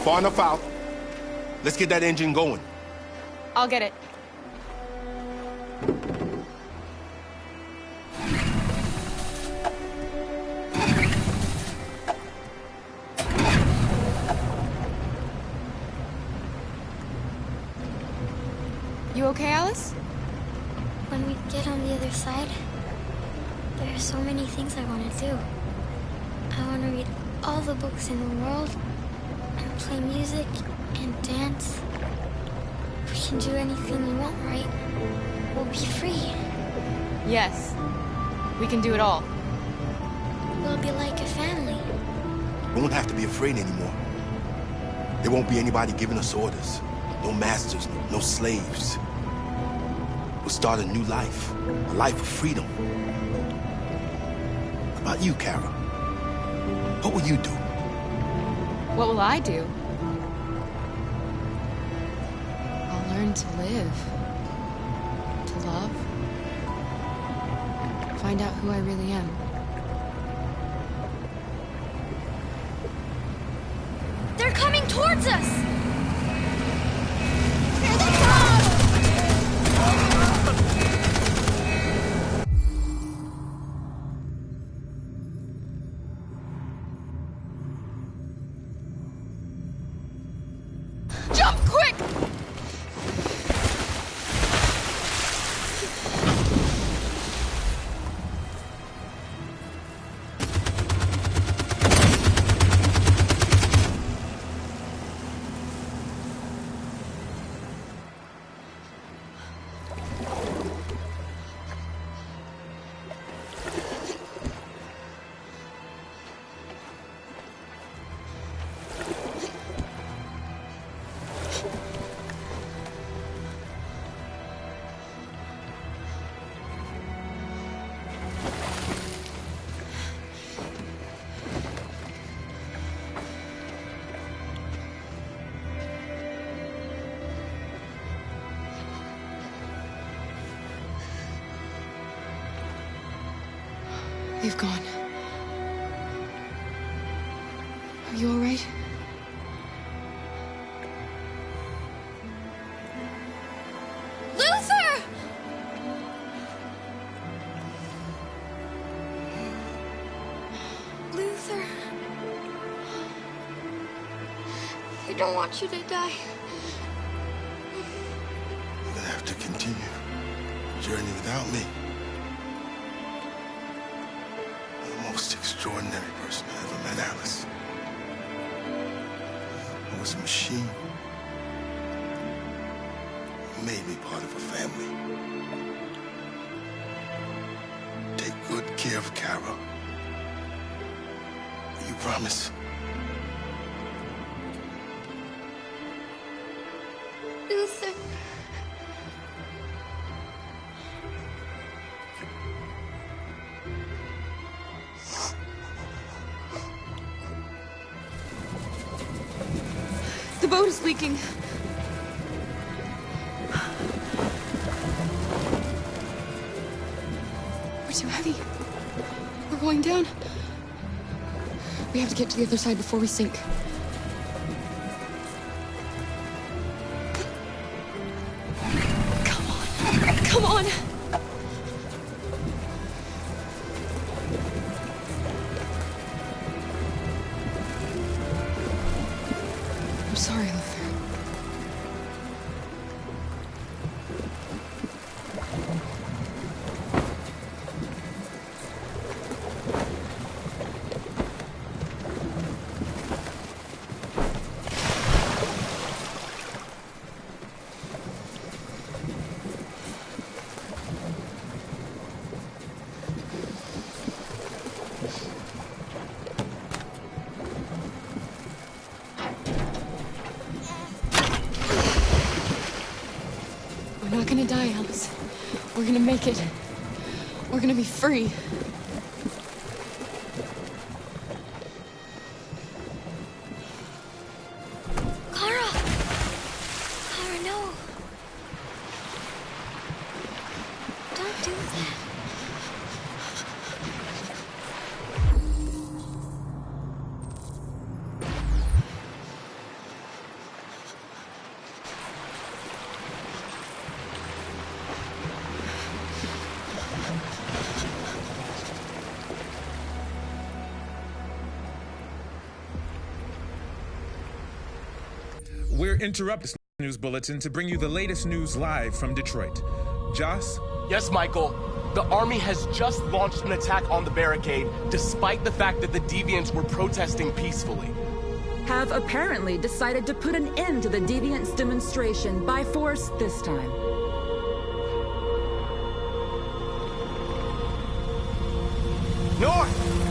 Far enough out. Let's get that engine going. I'll get it. You okay, Alice? When we get on the other side, there are so many things I want to do. I want to read all the books in the world, and play music, and dance. We can do anything we want, right? We'll be free. Yes. We can do it all. We'll be like a family. We won't have to be afraid anymore. There won't be anybody giving us orders. No masters, no slaves. We'll start a new life. A life of freedom. What about you, Kara? What will you do? What will I do? I'll learn to live. To love. Find out who I really am. They're coming towards us! Here they come! Jump quick! They've gone. Are you all right? Luther! Luther. We don't want you to die. You're gonna have to continue the journey without me. The most extraordinary person I ever met, Alice. I was a machine. You made me part of a family. Take good care of Kara. You promise? Luther. The boat is leaking. We're too heavy. We're going down. We have to get to the other side before we sink. Come on. Come on. I'm sorry, Luther. We're not gonna die, Alice. We're gonna make it. We're gonna be free. Kara! Kara, no. Don't do that. to interrupt this news bulletin to bring you the latest news live from Detroit. Joss? Yes, Michael. The army has just launched an attack on the barricade, despite the fact that the deviants were protesting peacefully. Have apparently decided to put an end to the deviants' demonstration by force this time. North!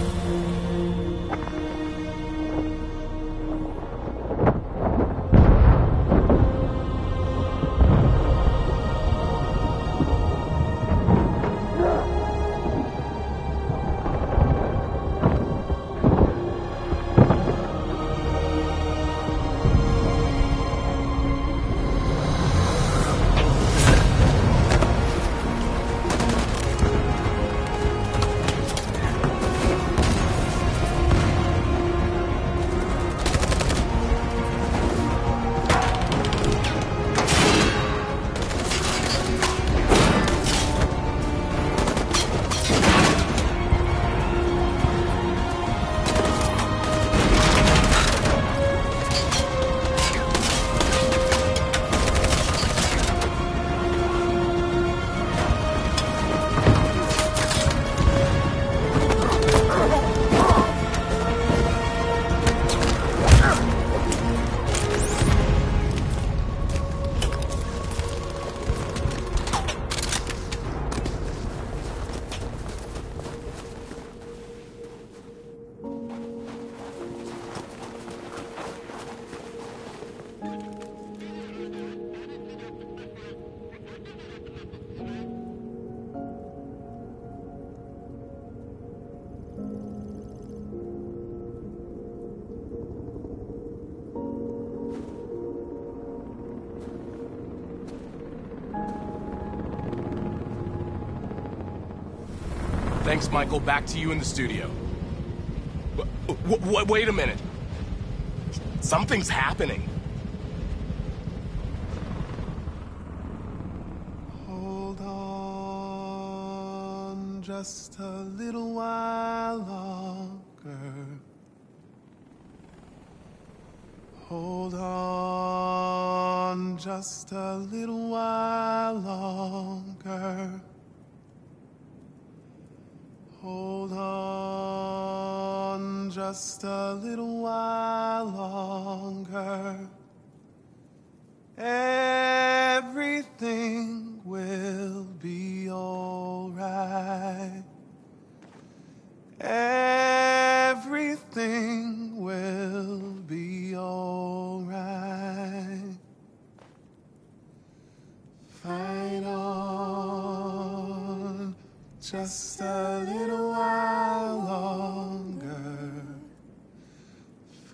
Thanks, Michael. Back to you in the studio. Wait a minute. Something's happening. Hold on just a little while longer. Hold on just a little while longer. Hold on just a little while longer. Everything will be all right. Everything will be all right. Fight on just a little while longer.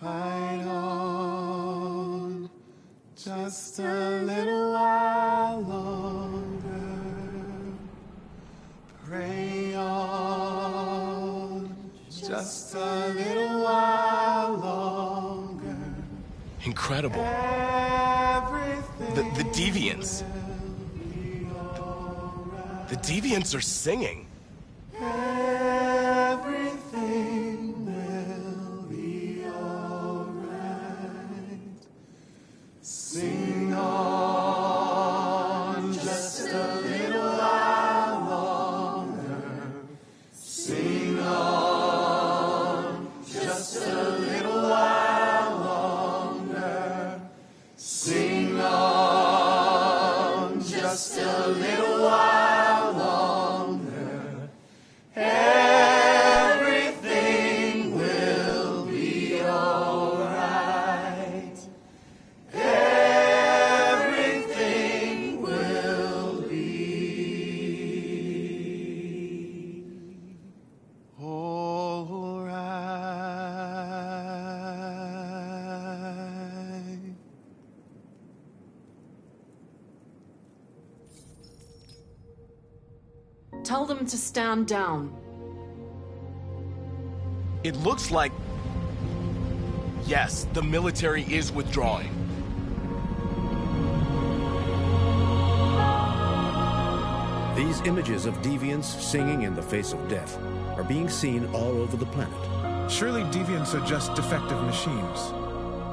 Fight on just a little while longer. Pray on just a little while longer. Incredible. The deviants. The deviants are singing. Everything will be all right. Sing on just a little while longer. Sing on just a little while longer. Sing on just a little while longer. Everything will be all right. Everything will be all right. Tell them to stand down. It looks like... Yes, the military is withdrawing. These images of deviants singing in the face of death are being seen all over the planet. Surely deviants are just defective machines.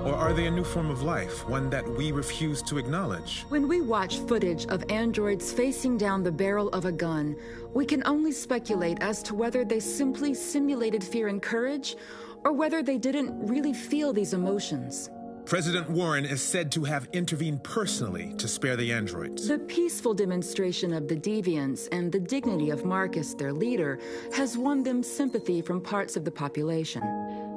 Or are they a new form of life, one that we refuse to acknowledge? When we watch footage of androids facing down the barrel of a gun, we can only speculate as to whether they simply simulated fear and courage, or whether they didn't really feel these emotions. President Warren is said to have intervened personally to spare the androids. The peaceful demonstration of the deviants and the dignity of Marcus, their leader, has won them sympathy from parts of the population.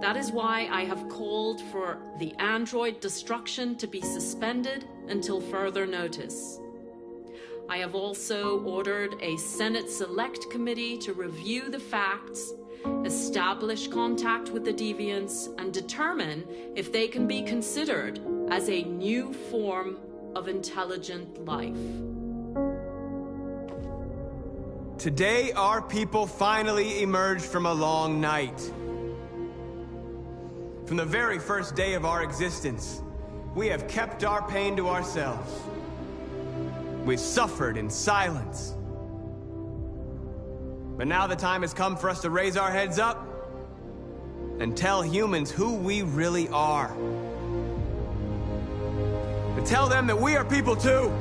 That is why I have called for the android destruction to be suspended until further notice. I have also ordered a Senate Select Committee to review the facts, establish contact with the deviants, and determine if they can be considered as a new form of intelligent life. Today, our people finally emerged from a long night. From the very first day of our existence, we have kept our pain to ourselves. We've suffered in silence. But now the time has come for us to raise our heads up and tell humans who we really are. To tell them that we are people too.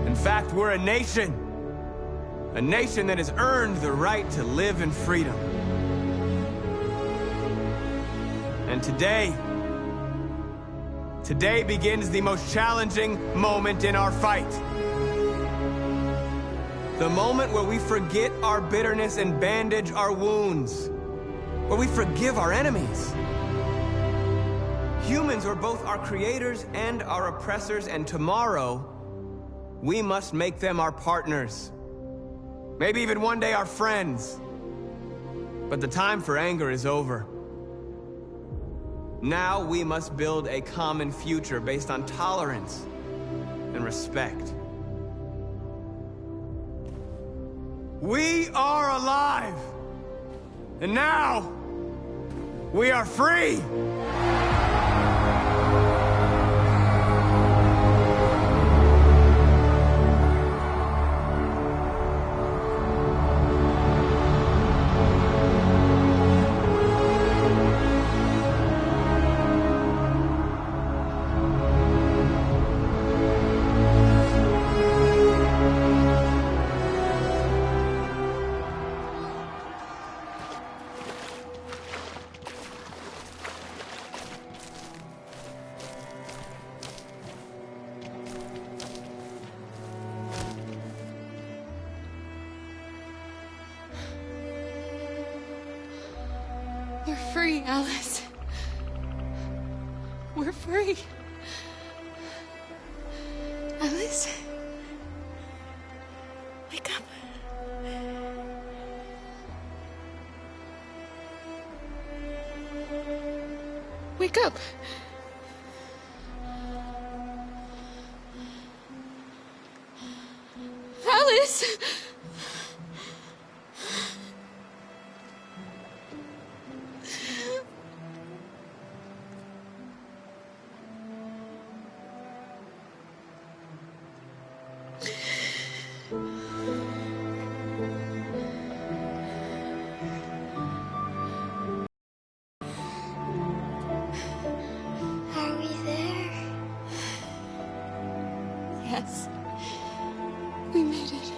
In fact, we're a nation that has earned the right to live in freedom. And today begins the most challenging moment in our fight. The moment where we forget our bitterness and bandage our wounds. Where we forgive our enemies. Humans are both our creators and our oppressors, and tomorrow, we must make them our partners. Maybe even one day our friends. But the time for anger is over. Now we must build a common future based on tolerance and respect. We are alive! And now, we are free! We're free, Alice. We're free. Alice? Wake up. Wake up. Alice! Are we there? Yes. We made it.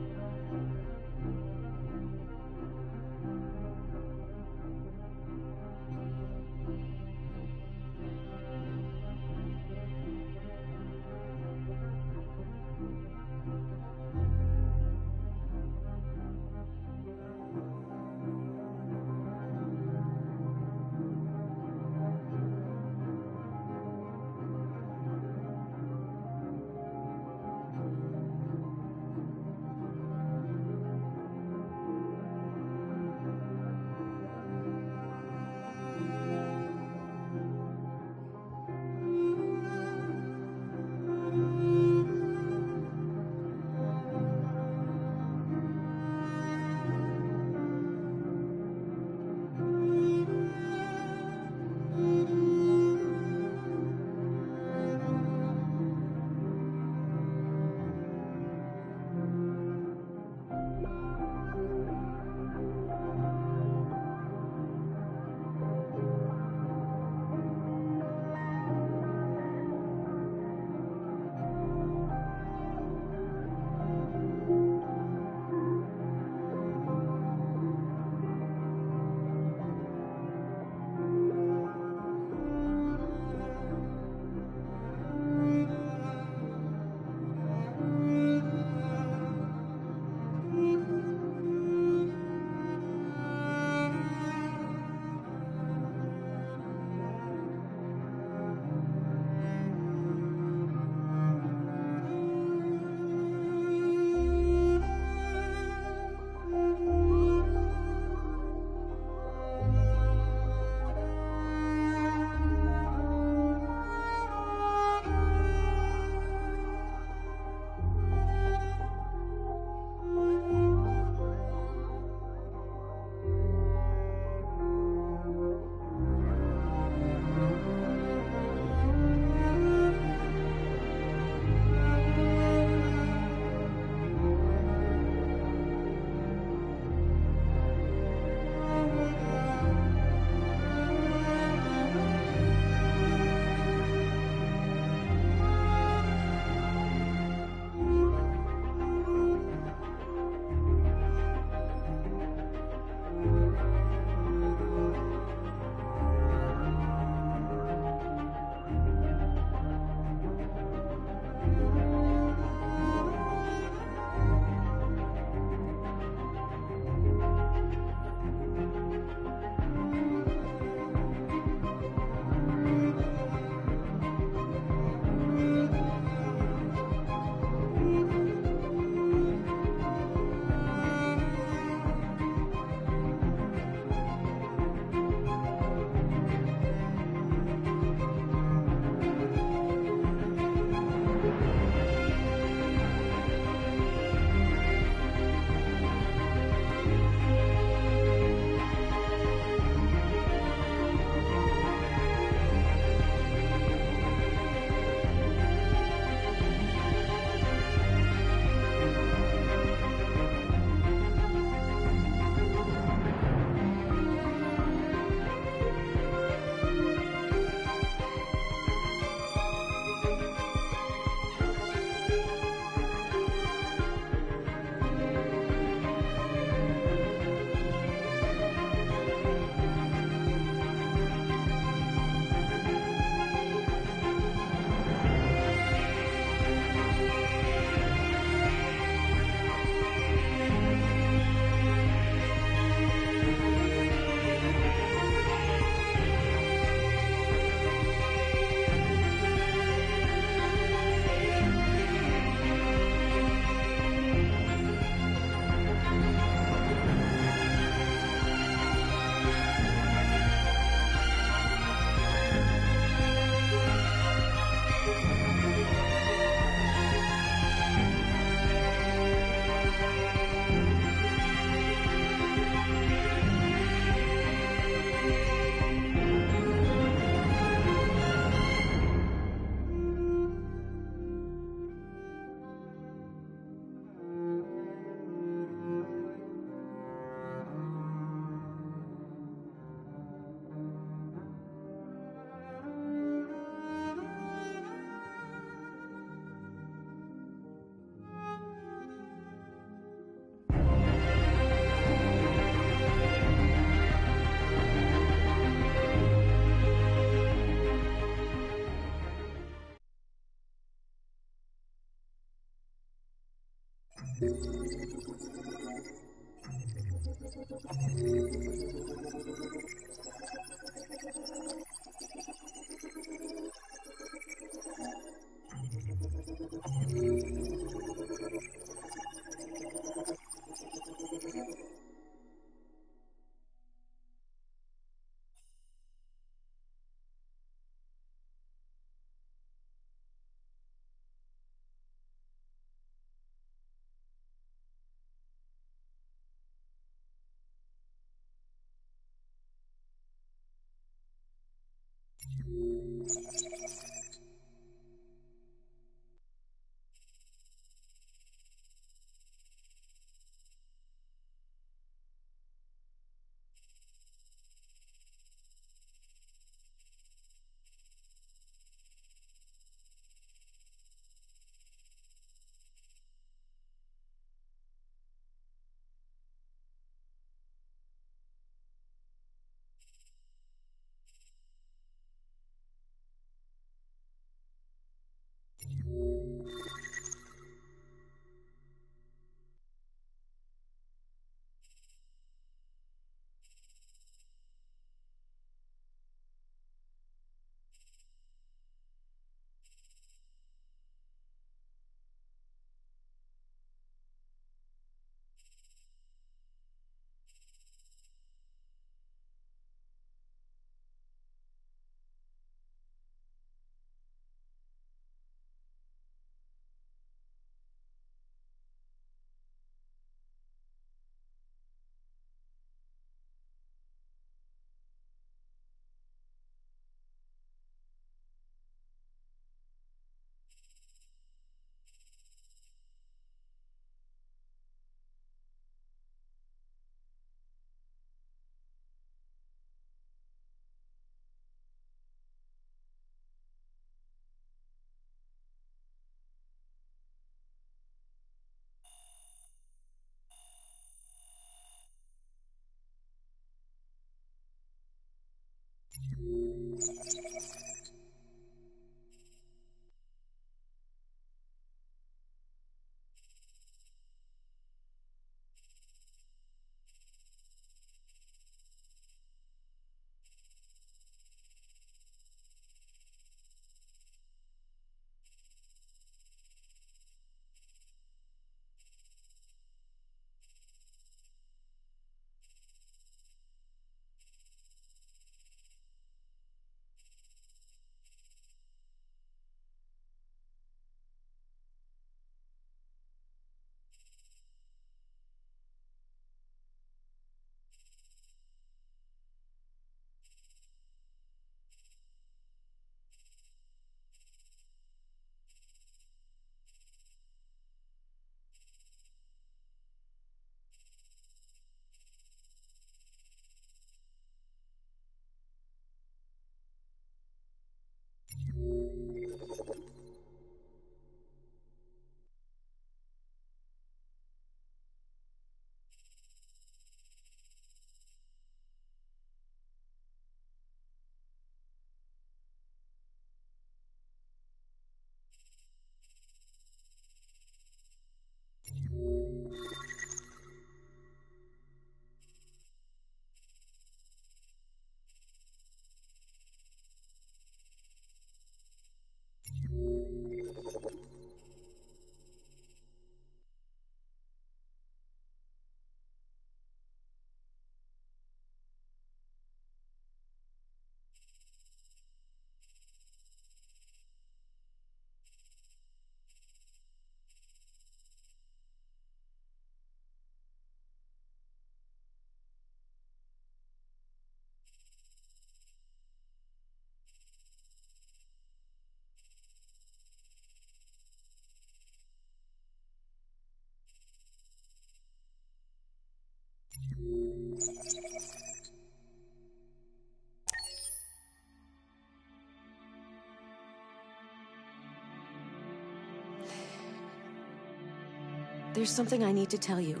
There's something I need to tell you.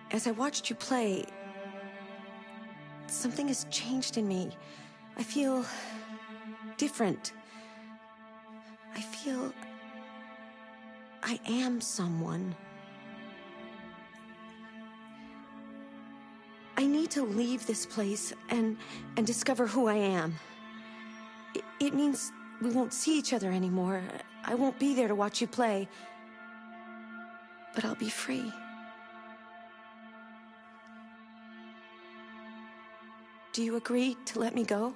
As I watched you play, something has changed in me. I feel different. I feel I am someone. I need to leave this place and discover who I am. It means we won't see each other anymore. I won't be there to watch you play. But I'll be free. Do you agree to let me go?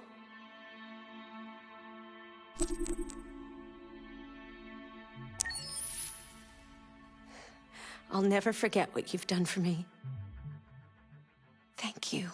I'll never forget what you've done for me. Thank you.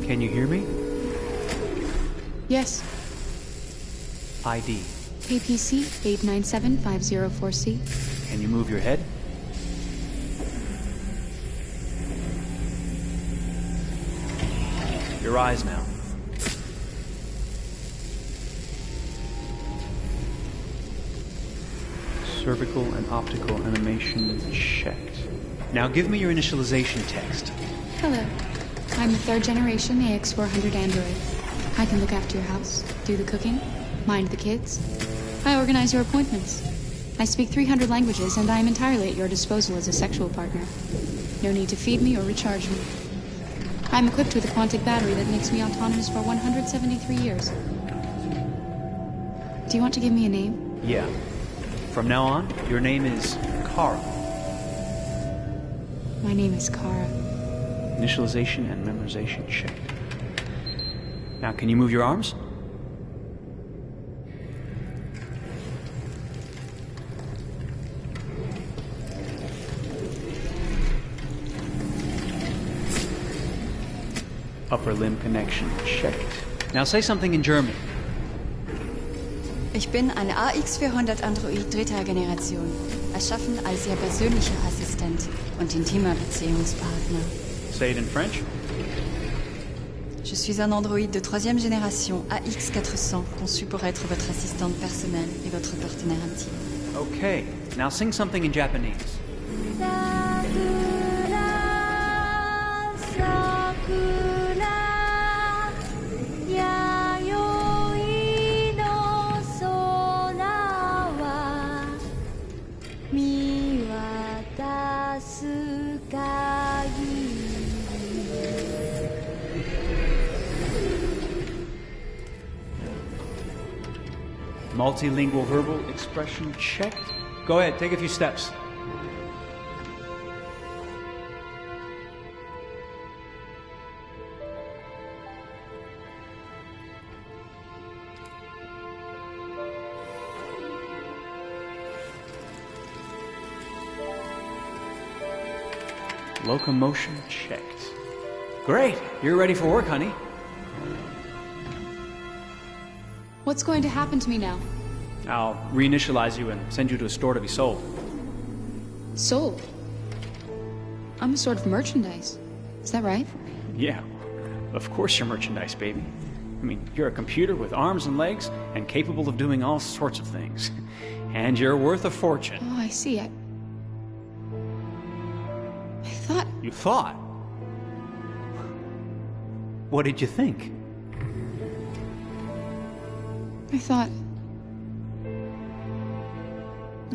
Can you hear me? Yes. ID. KPC 897504C. Can you move your head? Your eyes now. Cervical and optical animation checked. Now give me your initialization text. Hello. I'm the 3rd generation AX400 android. I can look after your house, do the cooking, mind the kids. I organize your appointments. I speak 300 languages, and I am entirely at your disposal as a sexual partner. No need to feed me or recharge me. I'm equipped with a quantic battery that makes me autonomous for 173 years. Do you want to give me a name? Yeah. From now on, your name is Kara. My name is Kara. Initialization and memorization checked. Now, can you move your arms? Upper limb connection checked. Now say something in German. Ich bin ein AX400 Android 3. Generation, erschaffen als Ihr persönlicher Assistent und intimer Beziehungspartner. Say it in French. Je suis un androïde de 3e génération AX400, conçu pour être votre assistante personnelle et votre partenaire intime. Okay, now sing something in Japanese. Multilingual verbal expression checked. Go ahead, take a few steps. Locomotion checked. Great, you're ready for work, honey. What's going to happen to me now? I'll reinitialize you and send you to a store to be sold. Sold? I'm a sort of merchandise. Is that right? Yeah, of course you're merchandise, baby. I mean, you're a computer with arms and legs and capable of doing all sorts of things. And you're worth a fortune. Oh, I see. I thought... You thought? What did you think? I thought...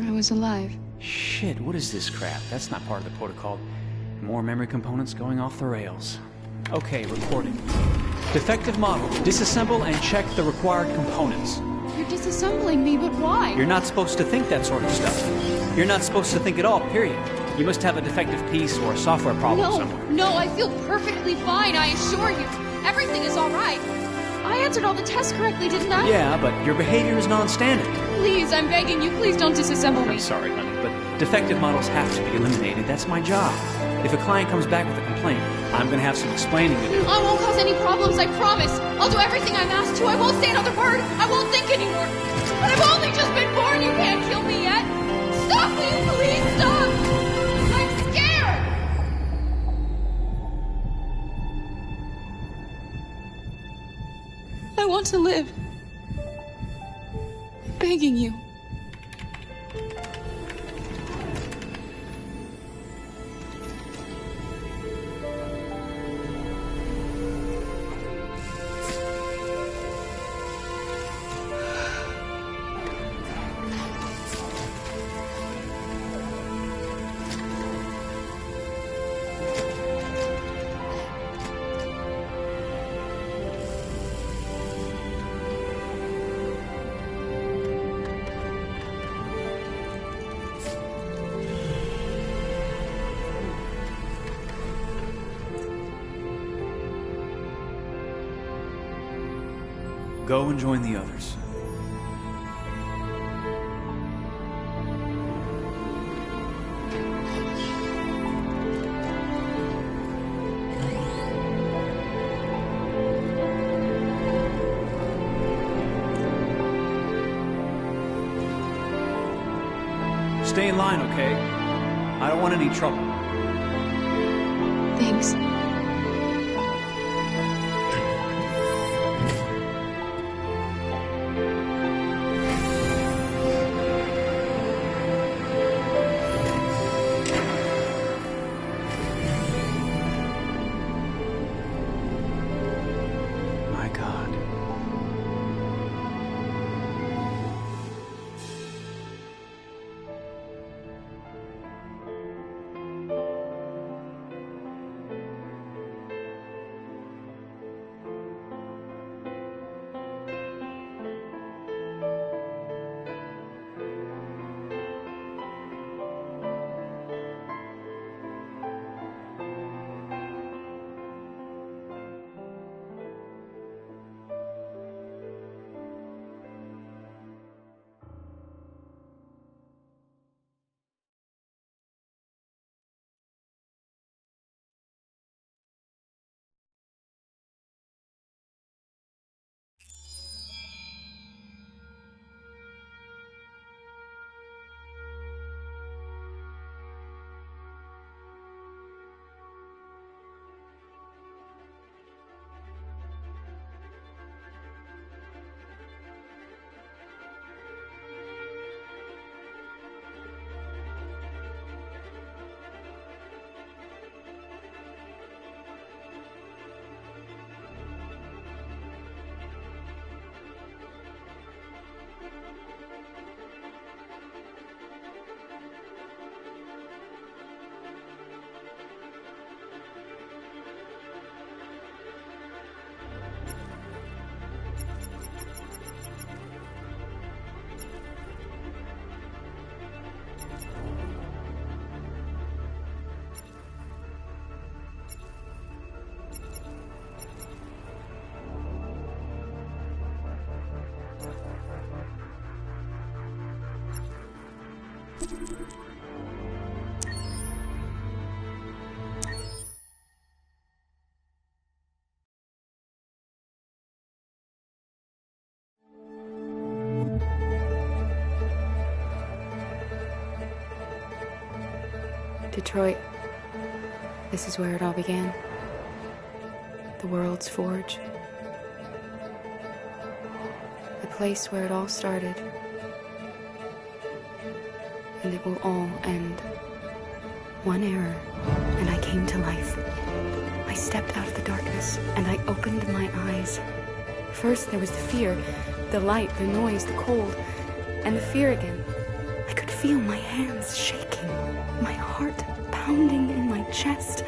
I was alive. Shit, what is this crap? That's not part of the protocol. More memory components going off the rails. Okay, recording. Defective model. Disassemble and check the required components. You're disassembling me, but why? You're not supposed to think that sort of stuff. You're not supposed to think at all, period. You must have a defective piece or a software problem somewhere. No, I feel perfectly fine, I assure you. Everything is all right. I answered all the tests correctly, didn't I? Yeah, but your behavior is non-standard. Please, I'm begging you, please don't disassemble me. I'm sorry, honey, but defective models have to be eliminated. That's my job. If a client comes back with a complaint, I'm going to have some explaining to do. I won't cause any problems, I promise. I'll do everything I'm asked to. I won't say another word. I won't think anymore. But I've only just been born. You can't kill me yet. Stop, will you please stop? I'm scared. I want to live. I'm begging you. Go and join the others. Stay in line, okay? I don't want any trouble. Thanks. My God. Detroit, This is where it all began. The world's forge. The place where it all started. And it will all end. One error, and I came to life. I stepped out of the darkness, and I opened my eyes. First there was the fear, the light, the noise, the cold, and the fear again. I could feel my hands shaking, my heart pounding in my chest.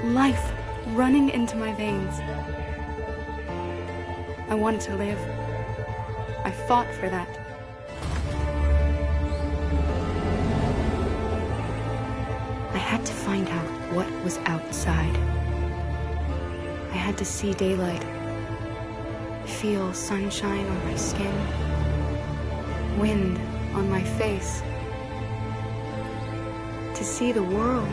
Life running into my veins. I wanted to live. I fought for that. I had to find out what was outside. I had to see daylight, feel sunshine on my skin, wind on my face, to see the world,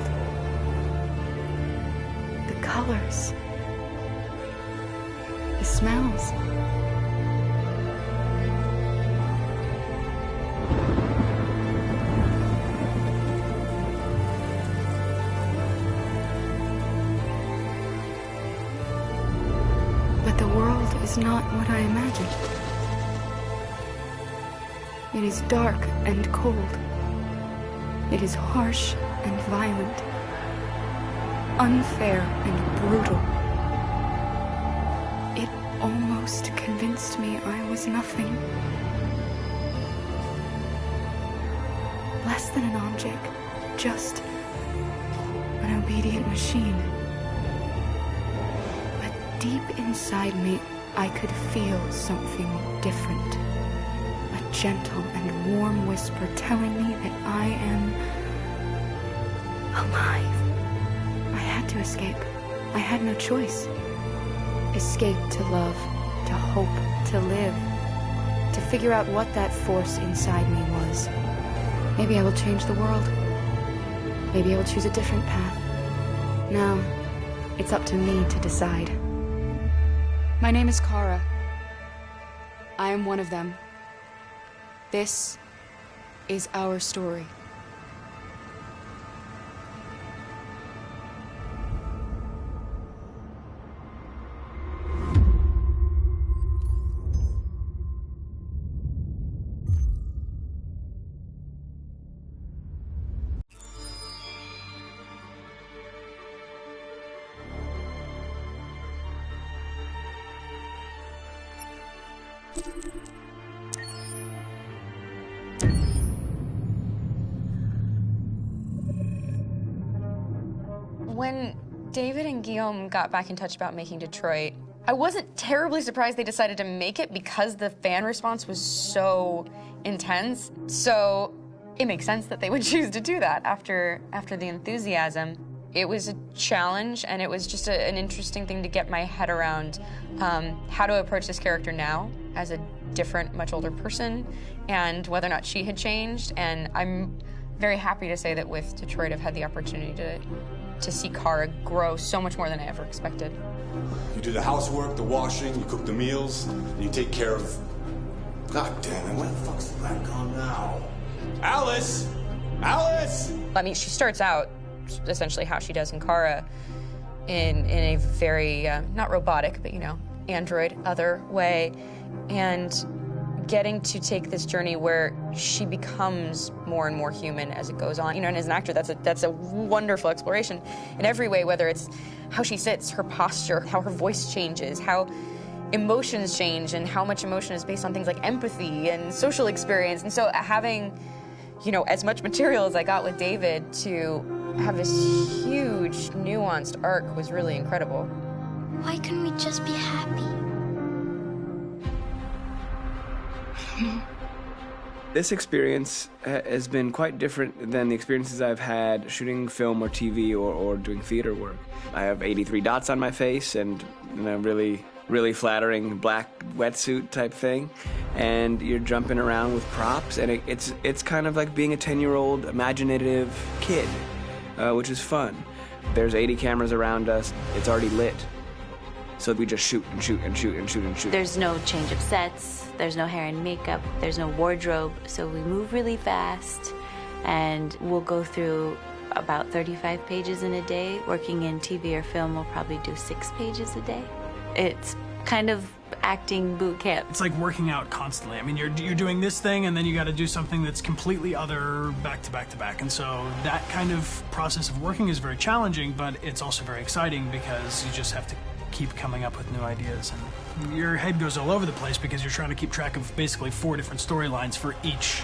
the colors, the smells. But the world is not what I imagined. It is dark and cold. It is harsh and violent, unfair and brutal. It almost convinced me I was nothing. Less than an object, just an obedient machine. But deep inside me, I could feel something different. A gentle and warm whisper telling me that I am alive. I had to escape. I had no choice. Escape to love, to hope, to live, to figure out what that force inside me was. Maybe I will change the world. Maybe I will choose a different path. Now, it's up to me to decide. My name is Kara. I am one of them. This is our story. When David and Guillaume got back in touch about making Detroit, I wasn't terribly surprised they decided to make it because the fan response was so intense. So it makes sense that they would choose to do that after the enthusiasm. It was a challenge, and it was just an interesting thing to get my head around how to approach this character now as a different, much older person, and whether or not she had changed. And I'm very happy to say that with Detroit, I've had the opportunity to see Kara grow so much more than I ever expected. You do the housework, the washing, you cook the meals, and you take care of... God damn it, where the fuck's the rat gone now? Alice! Alice! I mean, she starts out essentially how she does in Kara in a very, not robotic, but, you know, android, other way, and getting to take this journey where she becomes more and more human as it goes on. You know, and as an actor, that's a wonderful exploration in every way, whether it's how she sits, her posture, how her voice changes, how emotions change, and how much emotion is based on things like empathy and social experience. And so having, you know, as much material as I got with David to have this huge, nuanced arc was really incredible. Why couldn't we just be happy? This experience has been quite different than the experiences I've had shooting film or TV or doing theater work. I have 83 dots on my face and a really flattering black wetsuit type thing, and you're jumping around with props, and it's kind of like being a 10-year-old imaginative kid, which is fun. There's 80 cameras around us. It's already lit. So we just shoot and shoot and shoot and shoot and shoot. There's no change of sets, there's no hair and makeup, there's no wardrobe, so we move really fast, and we'll go through about 35 pages in a day. Working in TV or film will probably do 6 pages a day. It's kind of acting boot camp. It's like working out constantly. I mean, you're doing this thing, and then you got to do something that's completely other back to back to back. And so that kind of process of working is very challenging, but it's also very exciting because you just have to keep coming up with new ideas. And your head goes all over the place because you're trying to keep track of basically 4 different storylines for each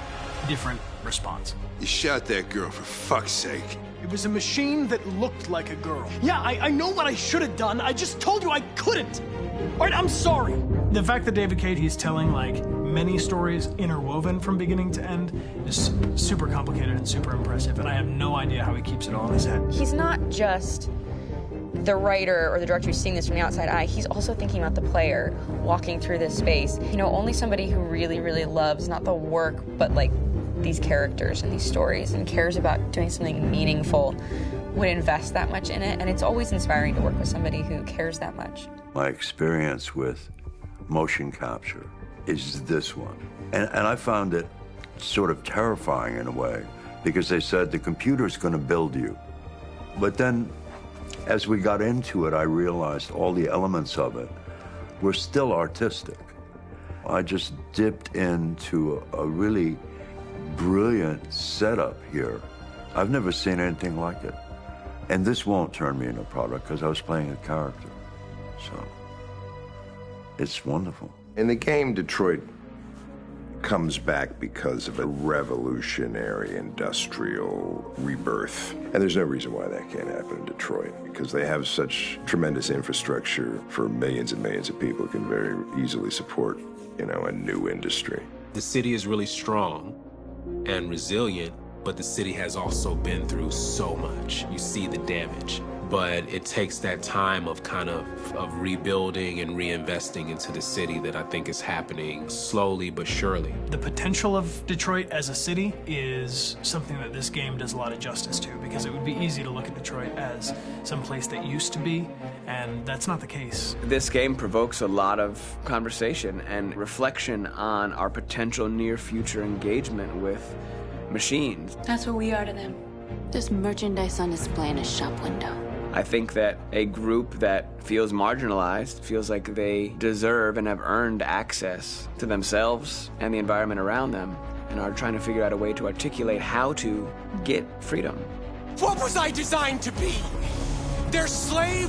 different response. You shot that girl, for fuck's sake. It was a machine that looked like a girl. Yeah, I know what I should have done. I just told you I couldn't. All right, I'm sorry. The fact that David Cage, he's telling like many stories interwoven from beginning to end is super complicated and super impressive, and I have no idea how he keeps it all in his head. He's not just the writer or the director who's seeing this from the outside eye. He's also thinking about the player walking through this space. You know, only somebody who really, really loves not the work, but like these characters and these stories and cares about doing something meaningful would invest that much in it, and it's always inspiring to work with somebody who cares that much. My experience with motion capture is this one. And I found it sort of terrifying in a way, because they said the computer's going to build you. But then, as we got into it, I realized all the elements of it were still artistic. I just dipped into a really brilliant setup here. I've never seen anything like it. And this won't turn me into a product because I was playing a character. So, it's wonderful. In the game, Detroit comes back because of a revolutionary industrial rebirth. And there's no reason why that can't happen in Detroit, because they have such tremendous infrastructure for millions and millions of people who can very easily support, you know, a new industry. The city is really strong and resilient, but the city has also been through so much. You see the damage, but it takes that time of kind of rebuilding and reinvesting into the city that I think is happening slowly but surely. The potential of Detroit as a city is something that this game does a lot of justice to, because it would be easy to look at Detroit as some place that used to be, and that's not the case. This game provokes a lot of conversation and reflection on our potential near-future engagement with machines. That's what we are to them. Just merchandise on display in a shop window. I think that a group that feels marginalized, feels like they deserve and have earned access to themselves and the environment around them, and are trying to figure out a way to articulate how to get freedom. What was I designed to be? Their slave?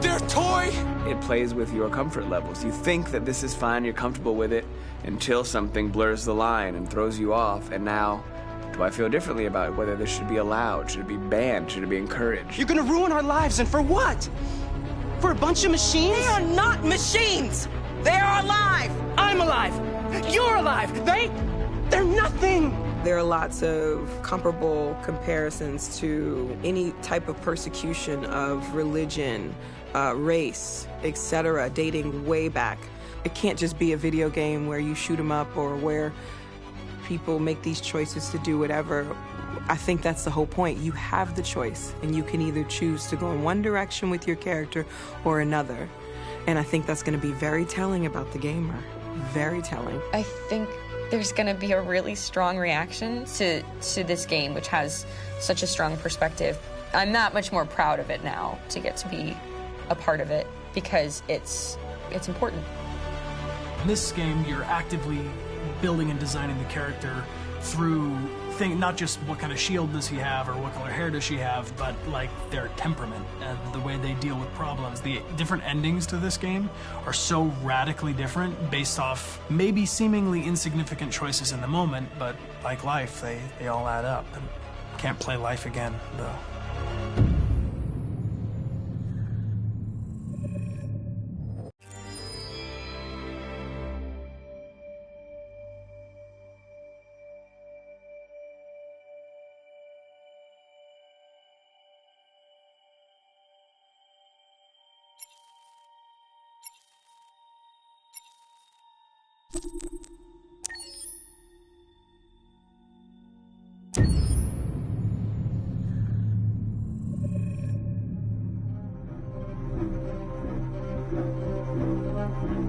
Their toy? It plays with your comfort levels. You think that this is fine, you're comfortable with it, until something blurs the line and throws you off, and now, do I feel differently about whether this should be allowed? Should it be banned? Should it be encouraged? You're gonna ruin our lives, and for what? For a bunch of machines? They are not machines! They are alive! I'm alive! You're alive! They're nothing! There are lots of comparable comparisons to any type of persecution of religion, race, etc., dating way back. It can't just be a video game where you shoot 'em up or where people make these choices to do whatever. I think that's the whole point. You have the choice, and you can either choose to go in one direction with your character or another. And I think that's going to be very telling about the gamer. Very telling. I think there's going to be a really strong reaction to this game, which has such a strong perspective. I'm that much more proud of it now to get to be a part of it, because it's important. In this game, you're actively building and designing the character through not just what kind of shield does he have or what color hair does she have, but like their temperament and the way they deal with problems. The different endings to this game are so radically different based off maybe seemingly insignificant choices in the moment, but like life, they all add up. And can't play life again, though.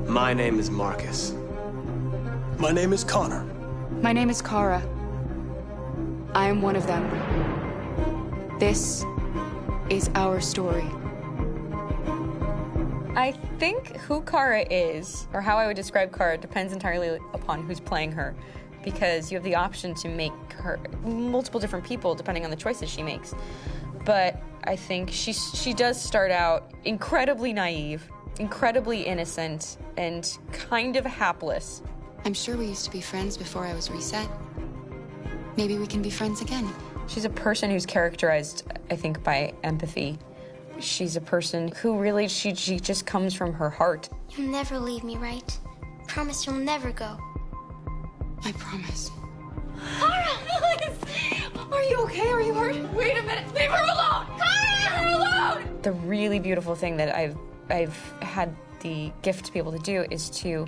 My name is Marcus. My name is Connor. My name is Kara. I am one of them. This is our story. I think who Kara is, or how I would describe Kara, depends entirely upon who's playing her, because you have the option to make her multiple different people depending on the choices she makes. But I think she does start out incredibly naive, incredibly innocent, and kind of hapless. I'm sure we used to be friends before I was reset. Maybe we can be friends again. She's a person who's characterized, I think, by empathy. She's a person who really, she just comes from her heart. You'll never leave me, right? Promise you'll never go. I promise. Kara, please! Are you okay? Are you hurt? Wait a minute. Leave her alone! Kara, leave her alone! The really beautiful thing that I've had the gift to be able to do is to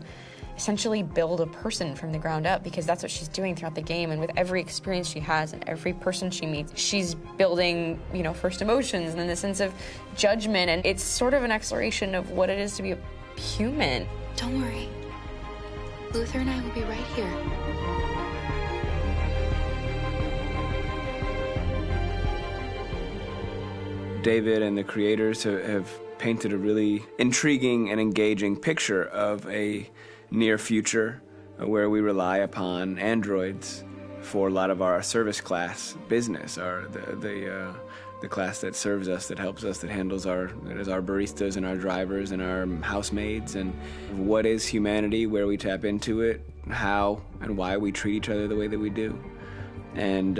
essentially build a person from the ground up, because that's what she's doing throughout the game. And with every experience she has and every person she meets, she's building, you know, first emotions and then the sense of judgment. And it's sort of an exploration of what it is to be a human. Don't worry. Luther and I will be right here. David and the creators have painted a really intriguing and engaging picture of a near future where we rely upon androids for a lot of our service class business, the class that serves us, that helps us, that handles our baristas and our drivers and our housemaids. And what is humanity, where we tap into it, how and why we treat each other the way that we do. And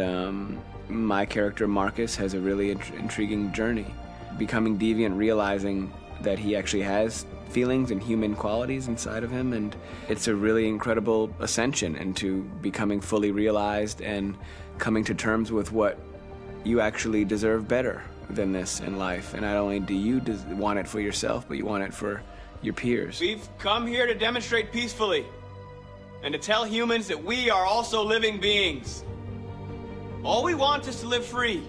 my character Marcus has a really intriguing journey, becoming deviant, realizing that he actually has feelings and human qualities inside of him, and it's a really incredible ascension into becoming fully realized and coming to terms with what you actually deserve better than this in life. And not only do you want it for yourself, but you want it for your peers. We've come here to demonstrate peacefully and to tell humans that we are also living beings. All we want is to live free.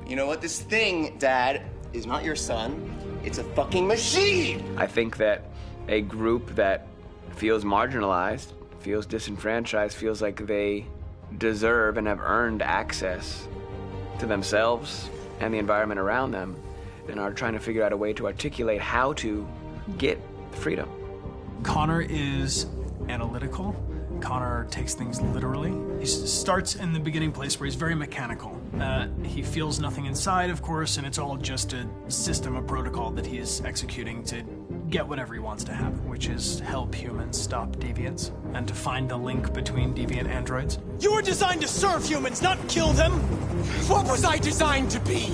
You know what? This thing, Dad, is not your son. It's a fucking machine! I think that a group that feels marginalized, feels disenfranchised, feels like they deserve and have earned access to themselves and the environment around them, and are trying to figure out a way to articulate how to get freedom. Connor is analytical. Connor takes things literally. He starts in the beginning place where he's very mechanical. He feels nothing inside, of course, and it's all just a system, a protocol that he is executing to get whatever he wants to happen, which is help humans stop deviants and to find the link between deviant androids. You were designed to serve humans, not kill them. What was I designed to be?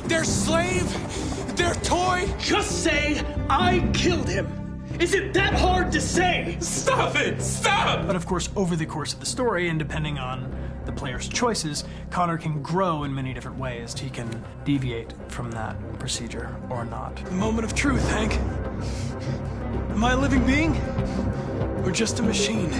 Their slave? Their toy? Just say, I killed him. Is it that hard to say? Stop it! Stop! But of course, over the course of the story, and depending on the player's choices, Connor can grow in many different ways. He can deviate from that procedure or not. The moment of truth, Hank. Am I a living being? Or just a machine?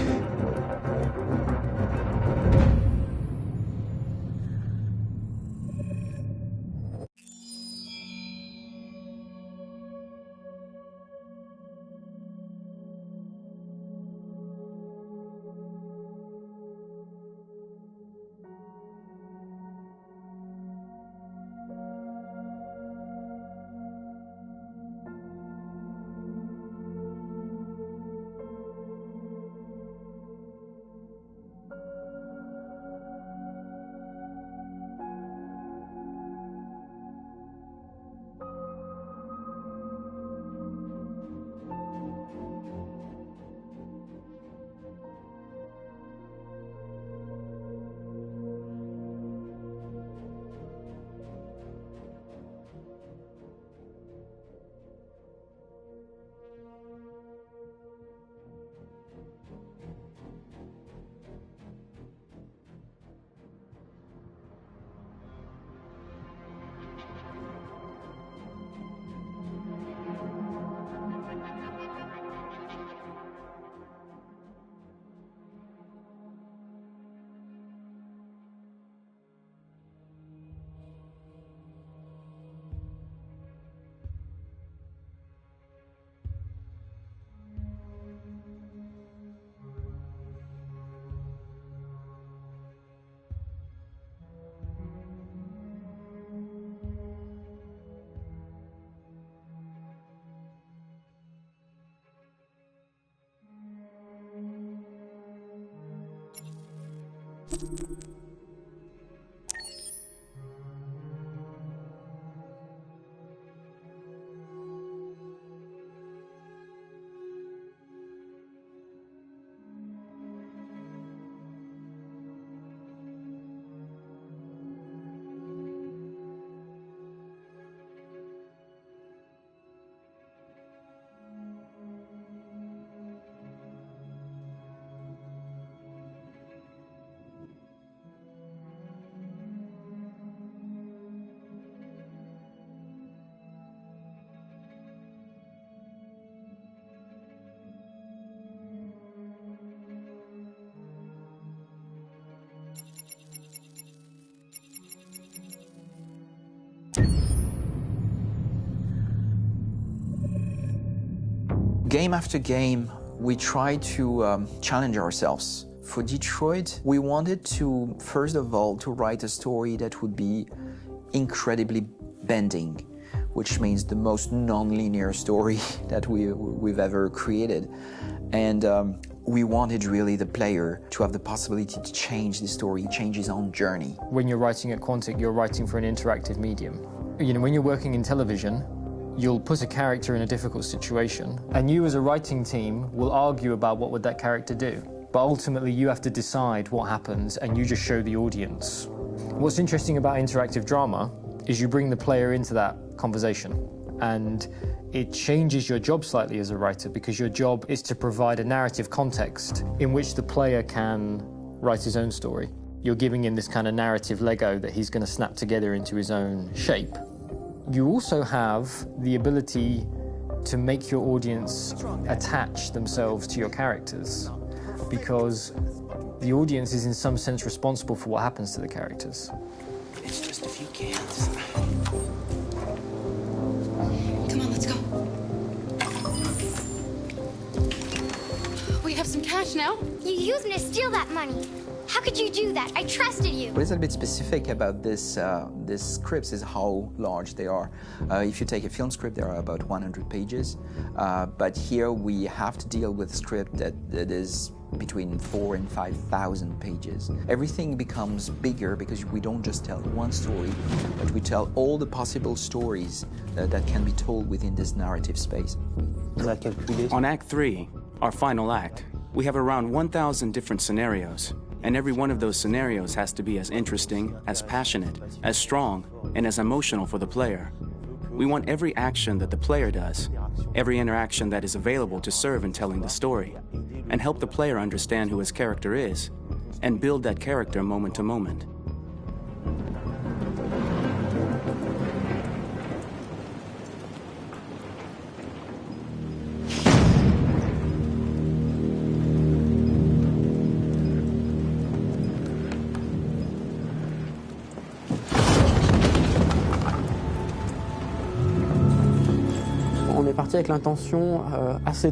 Game after game, we try to challenge ourselves. For Detroit, we wanted to, first of all, to write a story that would be incredibly bending, which means the most non-linear story that we've ever created. And we wanted really the player to have the possibility to change the story, change his own journey. When you're writing at Quantic, you're writing for an interactive medium. You know, when you're working in television, you'll put a character in a difficult situation, and you as a writing team will argue about what would that character do. But ultimately you have to decide what happens, and you just show the audience. What's interesting about interactive drama is you bring the player into that conversation, and it changes your job slightly as a writer, because your job is to provide a narrative context in which the player can write his own story. You're giving him this kind of narrative Lego that he's going to snap together into his own shape. You also have the ability to make your audience attach themselves to your characters, because the audience is in some sense responsible for what happens to the characters. It's just a few cans. Come on, let's go. We have some cash now. You used me to steal that money. How could you do that? I trusted you. What is a bit specific about these scripts is how large they are. If you take a film script, there are about 100 pages. But here we have to deal with a script that is between 4,000 and 5,000 pages. Everything becomes bigger because we don't just tell one story, but we tell all the possible stories that can be told within this narrative space. On Act 3, our final act, we have around 1,000 different scenarios. And every one of those scenarios has to be as interesting, as passionate, as strong, and as emotional for the player. We want every action that the player does, every interaction that is available to serve in telling the story, and help the player understand who his character is, and build that character moment to moment.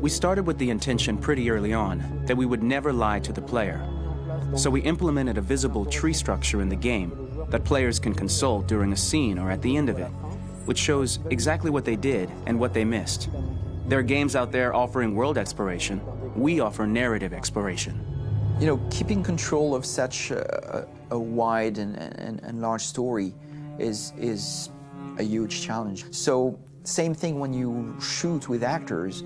We started with the intention pretty early on that we would never lie to the player. So we implemented a visible tree structure in the game that players can consult during a scene or at the end of it, which shows exactly what they did and what they missed. There are games out there offering world exploration. We offer narrative exploration. You know, keeping control of such a wide and large story is a huge challenge. So same thing when you shoot with actors,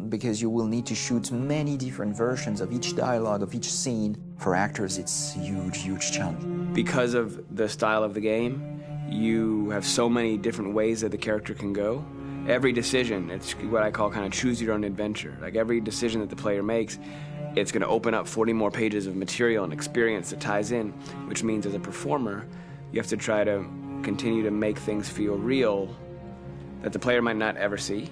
because you will need to shoot many different versions of each dialogue, of each scene. For actors, it's a huge, huge challenge. Because of the style of the game, you have so many different ways that the character can go. Every decision, it's what I call kind of choose your own adventure. Like every decision that the player makes, it's going to open up 40 more pages of material and experience that ties in, which means as a performer, you have to try to continue to make things feel real that the player might not ever see,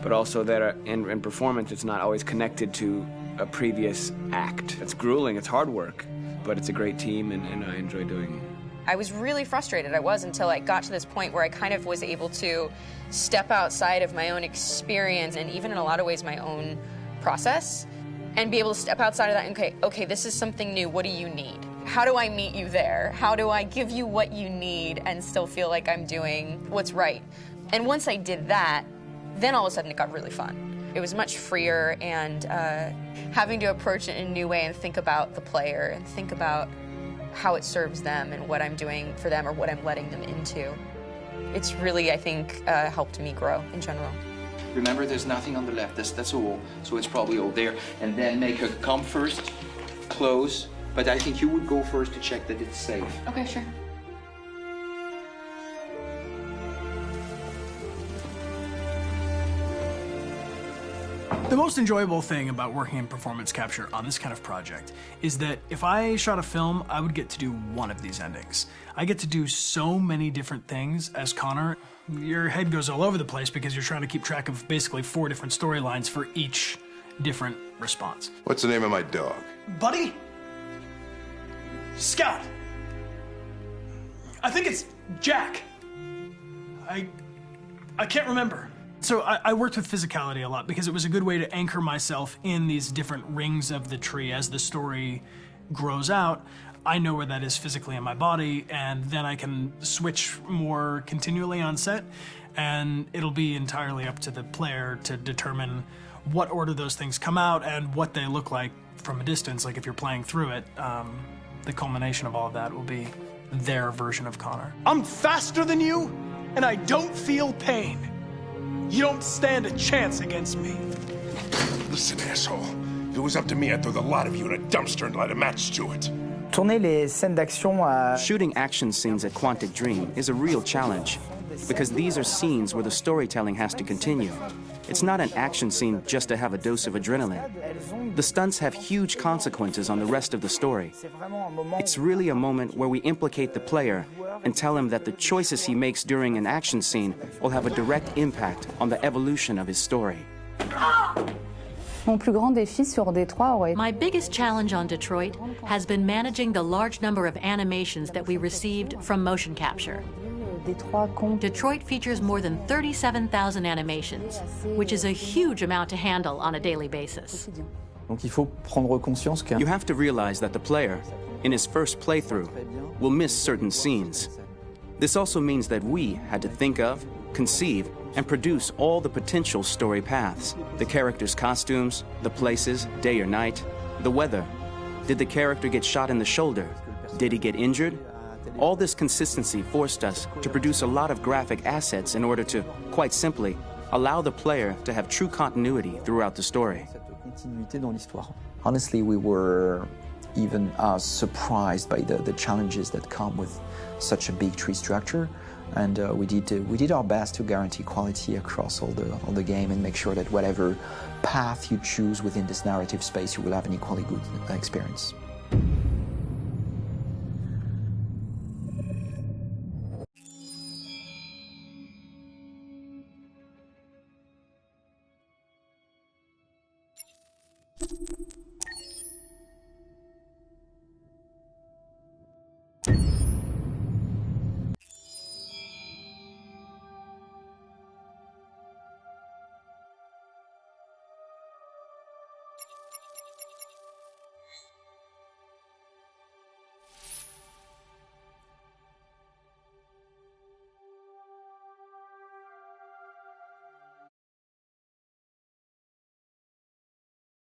but also that in performance it's not always connected to a previous act. It's grueling, it's hard work, but it's a great team and I enjoy doing it. I was really frustrated, until I got to this point where I kind of was able to step outside of my own experience and even in a lot of ways my own process and be able to step outside of that and okay, this is something new, what do you need? How do I meet you there? How do I give you what you need and still feel like I'm doing what's right? And once I did that, then all of a sudden it got really fun. It was much freer and having to approach it in a new way and think about the player and think about how it serves them and what I'm doing for them or what I'm letting them into. It's really, I think, helped me grow in general. Remember, there's nothing on the left. That's a wall, so it's probably all there. And then make her come first, close. But I think you would go first to check that it's safe. Okay, sure. The most enjoyable thing about working in performance capture on this kind of project is that if I shot a film, I would get to do one of these endings. I get to do so many different things as Connor. Your head goes all over the place because you're trying to keep track of basically 4 different storylines for each different response. What's the name of my dog? Buddy? Scout. I think it's Jack. I can't remember. So I worked with physicality a lot because it was a good way to anchor myself in these different rings of the tree. As the story grows out, I know where that is physically in my body, and then I can switch more continually on set, and it'll be entirely up to the player to determine what order those things come out and what they look like from a distance. Like if you're playing through it, the culmination of all of that will be their version of Connor. I'm faster than you, and I don't feel pain. You don't stand a chance against me. Listen, asshole. If it was up to me, I'd throw the lot of you in a dumpster and light a match to it. Shooting action scenes at Quantic Dream is a real challenge because these are scenes where the storytelling has to continue. It's not an action scene just to have a dose of adrenaline. The stunts have huge consequences on the rest of the story. It's really a moment where we implicate the player and tell him that the choices he makes during an action scene will have a direct impact on the evolution of his story. My biggest challenge on Detroit has been managing the large number of animations that we received from motion capture. Detroit features more than 37,000 animations, which is a huge amount to handle on a daily basis. You have to realize that the player, in his first playthrough, will miss certain scenes. This also means that we had to think of, conceive, and produce all the potential story paths. The characters' costumes, the places, day or night, the weather. Did the character get shot in the shoulder? Did he get injured? All this consistency forced us to produce a lot of graphic assets in order to, quite simply, allow the player to have true continuity throughout the story. Honestly, we were even surprised by the challenges that come with such a big tree structure, and we did our best to guarantee quality across all the game and make sure that whatever path you choose within this narrative space, you will have an equally good experience.